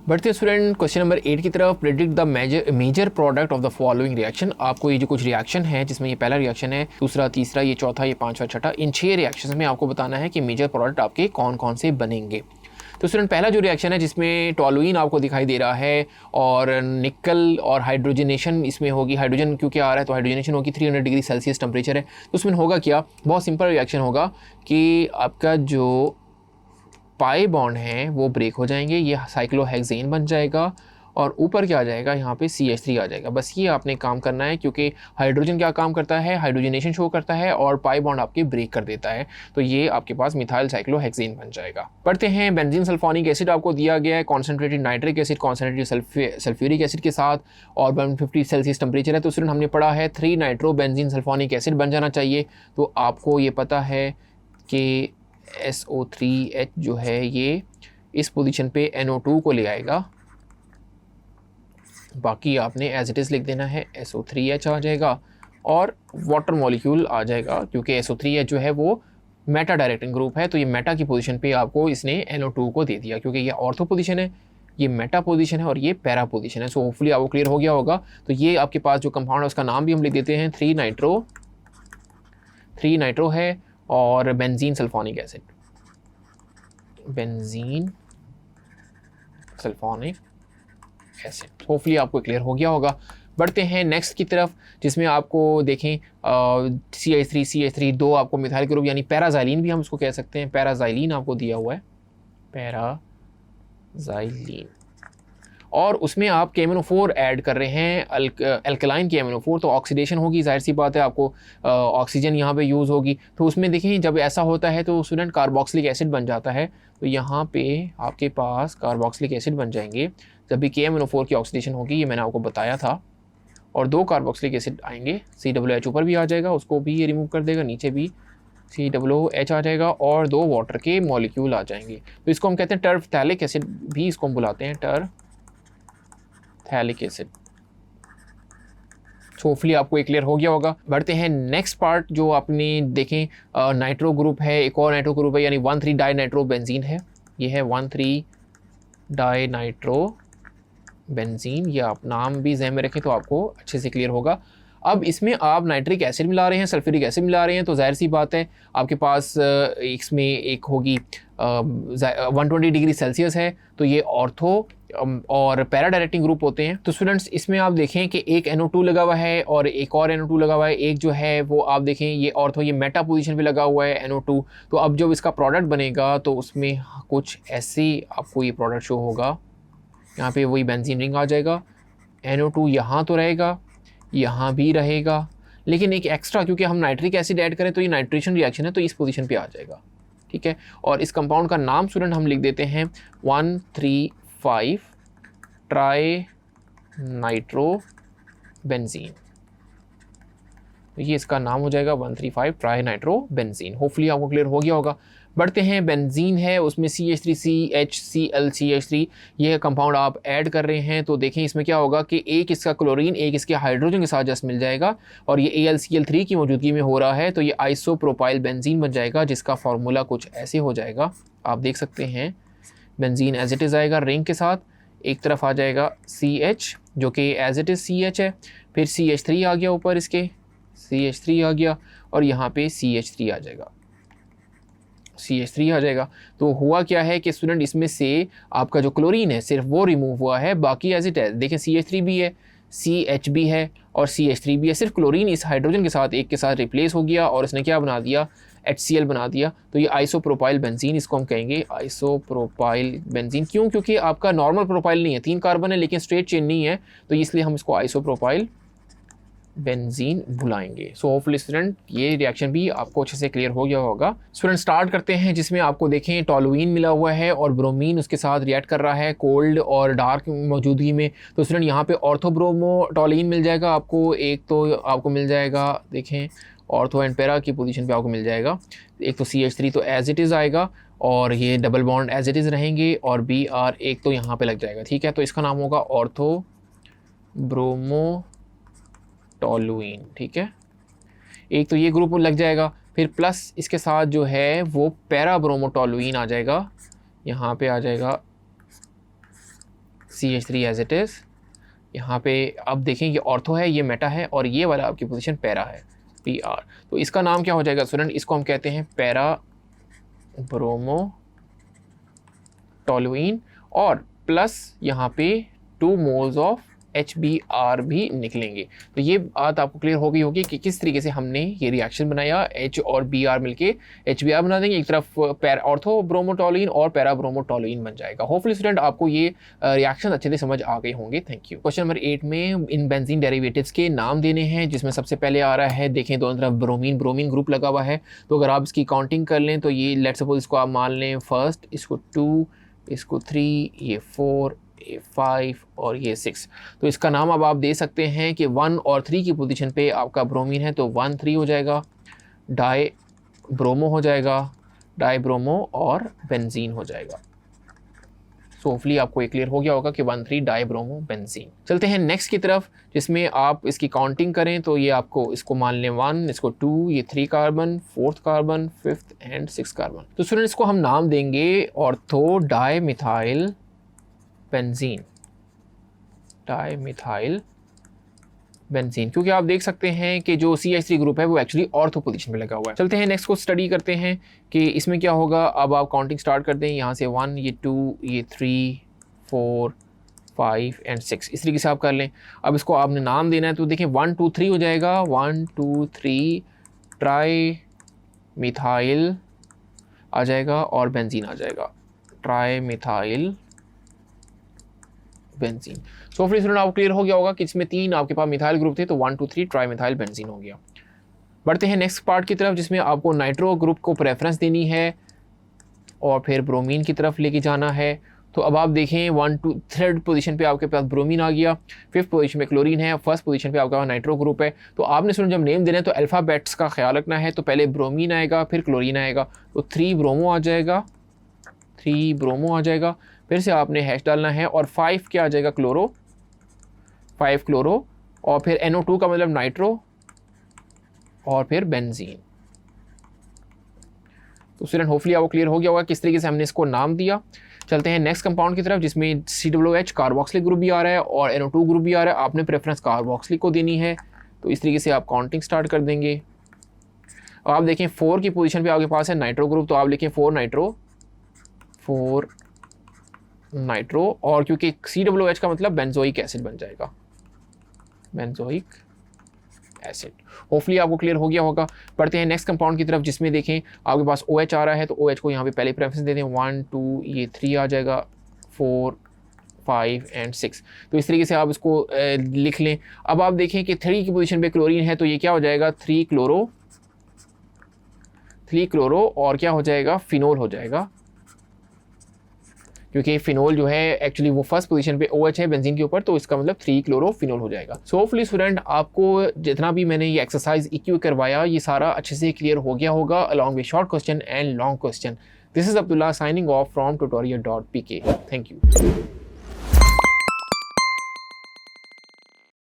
बढ़ते student question number 8 की तरफ। Predict the major product of the following reaction. आपको ये जो कुछ रिएक्शन है, जिसमें ये पहला रिएक्शन है, दूसरा, तीसरा, ये चौथा, ये पांचवा, छठा, इन 6 रिएक्शन में आपको बताना है कि मेजर प्रोडक्ट आपके कौन कौन से बनेंगे। तो स्टूडेंट पहला जो रिएक्शन है जिसमें टोलुइन आपको दिखाई दे रहा है और निकल और हाइड्रोजनेशन इसमें होगी। हाइड्रोजन क्योंकि आ रहा है तो हाइड्रोजनेशन होगी। 300 डिग्री सेल्सियस टेम्परेचर है। तो उसमें होगा क्या, बहुत सिंपल रिएक्शन होगा कि आपका जो पाई बॉन्ड है वो ब्रेक हो जाएंगे, ये साइक्लोहेक्सेन बन जाएगा और ऊपर क्या आ जाएगा, यहाँ पे CH3 आ जाएगा। बस ये आपने काम करना है, क्योंकि हाइड्रोजन क्या काम करता है, हाइड्रोजनेशन शो करता है और पाई बॉन्ड आपके ब्रेक कर देता है। तो ये आपके पास मिथाइल साइक्लोहेक्सेन बन जाएगा। पढ़ते हैं बेंजीन सल्फोनिक एसिड आपको दिया गया है concentrated nitric acid concentrated sulphuric acid के साथ और 150 सेल्सियस टेम्परेचर है। तो स्टूडेंट हमने पढ़ा है 3 नाइट्रो बेंजीन सल्फोनिक एसिड बन जाना चाहिए। तो आपको ये पता है कि SO3H जो है ये इस पोजीशन पे NO2 को ले आएगा। बाकी आपने एज इट इज़ लिख देना है, SO3H आ जाएगा और वाटर मॉलिक्यूल आ जाएगा, क्योंकि SO3H जो है वो मेटा डायरेक्टिंग ग्रुप है। तो ये मेटा की पोजीशन पे आपको इसने NO2 को दे दिया, क्योंकि ये ऑर्थो पोजीशन है, ये मेटा पोजीशन है और ये पैरा पोजीशन है। सो होपफुली आपको क्लियर हो गया होगा। तो ये आपके पास जो कंपाउंड है उसका नाम भी हम लिख देते हैं 3 नाइट्रो है और benzene sulphonic acid, benzene sulphonic acid. Hopefully आपको क्लियर हो गया होगा। बढ़ते हैं नेक्स्ट की तरफ, जिसमें आपको देखें CH3 दो आपको मिथाइल ग्रुप यानी पैराजाइलिन भी हम उसको कह सकते हैं। पैराजाइलिन आपको दिया हुआ है, पैराजाइलिन, और उसमें आप KMnO4 ऐड कर रहे हैं, अल्कलाइन KMnO4। तो ऑक्सीडेशन होगी, जाहिर सी बात है, आपको ऑक्सीजन यहाँ पे यूज़ होगी। तो उसमें देखें जब ऐसा होता है तो स्टूडेंट कार्बोक्सिलिक एसिड बन जाता है। तो यहाँ पे आपके पास कार्बोक्सिलिक एसिड बन जाएंगे जब भी KMnO4 की ऑक्सीडेशन होगी, ये मैंने आपको बताया था। और 2 कार्बोक्सिलिक एसिड आएंगे, COOH ऊपर भी आ जाएगा, उसको भी ये रिमूव कर देगा, नीचे भी COOH आ जाएगा और 2 वाटर के मॉलिक्यूल आ जाएंगे। तो इसको हम कहते हैं टर्फथैलिक एसिड भी इसको हम बुलाते हैं, टर्फथैलिक एसिड। होपफुली आपको एक क्लियर हो गया होगा। बढ़ते हैं नेक्स्ट पार्ट, जो आपने देखें नाइट्रो ग्रुप है, एक और नाइट्रो ग्रुप है, यानी 1,3 डाई नाइट्रो बेंजीन है। ये है 1,3 डाई नाइट्रो बेंजीन, या आप नाम भी ज़हन में रखें तो आपको अच्छे से क्लियर होगा। अब इसमें आप नाइट्रिक एसिड मिला रहे हैं, सल्फ्यूरिक एसिड मिला रहे हैं, तो जाहिर सी बात है आपके पास इसमें एक होगी 120 डिग्री सेल्सियस है। तो ये ऑर्थो और पैरा डायरेक्टिंग ग्रुप होते हैं। तो स्टूडेंट्स इसमें आप देखें कि एक NO2 लगा हुआ है और एक और NO2 लगा हुआ है। एक जो है वो आप देखें ये ऑर्थो, ये मेटा पोजीशन पे लगा हुआ है NO2। तो अब जब इसका प्रोडक्ट बनेगा तो उसमें कुछ ऐसे आपको ये प्रोडक्ट शो होगा। यहाँ पे वही बेंजीन रिंग आ जाएगा, NO2 यहाँ तो रहेगा, यहाँ भी रहेगा, लेकिन एक एक्स्ट्रा, क्योंकि हम नाइट्रिक एसिड ऐड करें तो ये नाइट्रेशन रिएक्शन है, तो इस पोजीशन पे आ जाएगा। ठीक है, और इस कंपाउंड का नाम स्टूडेंट हम लिख देते हैं 1,3,5 ट्राई नाइट्रो बेंजीन। तो ये इसका नाम हो जाएगा 1,3,5 ट्राई नाइट्रो बेंजीन। होपफुली आपको क्लियर हो गया होगा। बढ़ते हैं, बेंजीन है, उसमें CH3CHCl ये कंपाउंड आप ऐड कर रहे हैं। तो देखें इसमें क्या होगा कि एक इसका क्लोरीन, एक इसके हाइड्रोजन के साथ जस्ट मिल जाएगा और ये AlCl3 की मौजूदगी में हो रहा है। तो ये आइसोप्रोपाइल बेंजीन बन जाएगा, जिसका फार्मूला कुछ ऐसे हो जाएगा, आप देख सकते हैं। बेंजीन एज इट इज़ आएगा रिंग के साथ, एक तरफ आ जाएगा CH जो कि एज इट इज़ CH है, फिर CH3 आ गया ऊपर, इसके CH3 आ गया और यहाँ पे CH3 आ जाएगा, CH3 आ जाएगा। तो हुआ क्या है कि स्टूडेंट इसमें से आपका जो क्लोरीन है सिर्फ वो रिमूव हुआ है, बाकी एज इट है। देखें CH3 भी है, CH भी है और CH3 भी है, सिर्फ क्लोरीन इस हाइड्रोजन के साथ एक के साथ रिप्लेस हो गया और इसने क्या बना दिया, HCl बना दिया। तो ये आइसोप्रोपाइल बेंजीन, इसको हम कहेंगे आइसोप्रोपाइल बेंजीन। क्यों? क्योंकि आपका नॉर्मल प्रोपाइल नहीं है, 3 कार्बन है लेकिन स्ट्रेट चेन नहीं है, तो इसलिए हम इसको आइसोप्रोपाइल बेंजीन बुलाएंगे। सो होपफुली स्टूडेंट ये रिएक्शन भी आपको अच्छे से क्लियर हो गया होगा। स्टूडेंट स्टार्ट करते हैं, जिसमें आपको देखें टोलुइन मिला हुआ है और ब्रोमीन उसके साथ रिएक्ट कर रहा है कोल्ड और डार्क मौजूदगी में। तो स्टूडेंट यहाँ पे ऑर्थोब्रोमो टोलुइन मिल जाएगा आपको, एक तो आपको मिल जाएगा, देखें ऑर्थो एंड पैरा की पोजीशन पे आपको मिल जाएगा। एक तो CH3 तो एज इट इज़ आएगा और ये double bond as it is रहेंगे और Br एक तो यहाँ पे लग जाएगा। ठीक है, तो इसका नाम होगा ऑर्थो ब्रोमो टोलुइन। ठीक है, एक तो ये ग्रुप लग जाएगा, फिर प्लस इसके साथ जो है वो पैरा ब्रोमोटोलुइन आ जाएगा, यहाँ पे आ जाएगा CH3 एज इट इज़। यहाँ पे अब देखें ये ऑर्थो है, ये मेटा है, और ये वाला आपकी पोजीशन पैरा है, PR। तो इसका नाम क्या हो जाएगा स्टूडेंट, इसको हम कहते हैं पैरा ब्रोमो टोलुइन, और प्लस यहाँ पे 2 मोल्स ऑफ HBr भी निकलेंगे। तो ये बात आपको क्लियर हो गई होगी कि किस तरीके से हमने ये रिएक्शन बनाया। H और Br मिलके HBr बना देंगे, एक तरफ ऑर्थो ब्रोमोटोलुइन और पैरा ब्रोमोटोलुइन बन जाएगा। होपफुली स्टूडेंट आपको ये रिएक्शन अच्छे से समझ आ गए होंगे। Thank you. क्वेश्चन नंबर 8 में इन बेंजीन डेरिवेटिव्स के नाम देने हैं, जिसमें सबसे पहले आ रहा है, देखें दोनों तरफ ब्रोमीन ग्रुप लगा हुआ है। तो अगर आप इसकी काउंटिंग कर लें तो ये लेट्स सपोज इसको आप मान लें फर्स्ट, इसको 2, इसको 3, ये 4, ये 5 और ये 6। तो इसका नाम अब आप दे सकते हैं कि 1 और 3 की पोजीशन पे आपका ब्रोमीन है तो 1 3 हो जाएगा, डाई ब्रोमो हो जाएगा, डाई ब्रोमो और बेंजीन हो जाएगा। सो होपफुली आपको ये क्लियर हो गया होगा कि 1 3 डाई ब्रोमो बेंजीन। चलते हैं नेक्स्ट की तरफ, जिसमें आप इसकी काउंटिंग करें तो ये आपको इसको मान लें 1, इसको 2, ये 3 carbon, 4th carbon, 5th and 6th carbon. तो स्टूडेंट इसको हम नाम देंगे ortho di methyl benzene, dimethyl benzene, क्योंकि आप देख सकते हैं कि जो CH3 ग्रुप है वो एक्चुअली ऑर्थो पोजीशन में लगा हुआ है। चलते हैं नेक्स्ट को स्टडी करते हैं कि इसमें क्या होगा। अब आप काउंटिंग स्टार्ट कर दें, यहाँ से 1, ये 2, ये 3, 4, 5 एंड 6, इस तरीके से आप कर लें। अब इसको आपने नाम देना है तो देखें 1 2 3 हो जाएगा, 1 2 3 ट्राई मिथाइल आ जाएगा और बेंजीन आ जाएगा, ट्राई मिथाइल बेंजीन। सो फिर स्टूडेंट आपको क्लियर हो गया होगा कि इसमें 3 आपके पास मिथाइल ग्रुप थे तो 1 2 3 ट्राई मिथाइल बेंजीन हो गया। बढ़ते हैं नेक्स्ट पार्ट की तरफ, जिसमें आपको नाइट्रो ग्रुप को प्रेफरेंस देनी है और फिर ब्रोमीन की तरफ लेके जाना है। तो अब आप देखें 1 2 3rd पोजीशन पे आपके पास ब्रोमीन आ गया, 5th पोजीशन पे क्लोरीन है, 1st पोजीशन पे आपका पास नाइट्रो ग्रुप है। तो आपने स्टूडेंट जब नेम देना है तो अल्फ़ाबेट्स का ख्याल रखना है। तो पहले ब्रोमीन आएगा, फिर क्लोरीन आएगा, तो 3 ब्रोमो आ जाएगा, 3 ब्रोमो आ जाएगा, फिर से आपने हैश डालना है, और 5 क्या आ जाएगा, क्लोरो, 5 क्लोरो, और फिर NO2 का मतलब नाइट्रो, और फिर बेंजीन। तो स्टूडेंट होपफुली आपको क्लियर हो गया होगा किस तरीके से हमने इसको नाम दिया। चलते हैं नेक्स्ट कंपाउंड की तरफ, जिसमें COOH कार्बोक्सिलिक ग्रुप भी आ रहा है और NO2 ग्रुप भी आ रहा है। आपने प्रेफरेंस कार्बोक्सिलिक को देनी है, तो इस तरीके से आप काउंटिंग स्टार्ट कर देंगे। और आप देखें 4 की पोजीशन पे आपके पास है नाइट्रो ग्रुप, तो आप लिखें 4 नाइट्रो, 4 नाइट्रो, और क्योंकि COOH का मतलब बेंजोइक एसिड बन जाएगा, बेंजोइक एसिड। होपफुली आपको क्लियर हो गया होगा। पढ़ते हैं नेक्स्ट कंपाउंड की तरफ, जिसमें देखें आपके पास OH आ रहा है, तो OH को यहाँ पे पहले प्रेफरेंस दे दें, 1 2, ये 3 आ जाएगा, 4 5 एंड 6। तो इस तरीके से आप इसको लिख लें। अब आप देखें कि 3 की पोजीशन पे क्लोरीन है, तो ये क्या हो जाएगा, 3 क्लोरो, और क्या हो जाएगा, फिनोल हो जाएगा, क्योंकि फिनोल जो है एक्चुअली वो फर्स्ट पोजीशन पे OH है बेंजीन के ऊपर, तो इसका मतलब 3 क्लोरोफिनोल हो जाएगा। सो होपफुली स्टूडेंट आपको जितना भी मैंने ये एक्सरसाइज EQ करवाया ये सारा अच्छे से क्लियर हो गया होगा, along with short question and long question. This is Abdullah signing off from tutorial.pk। Thank you.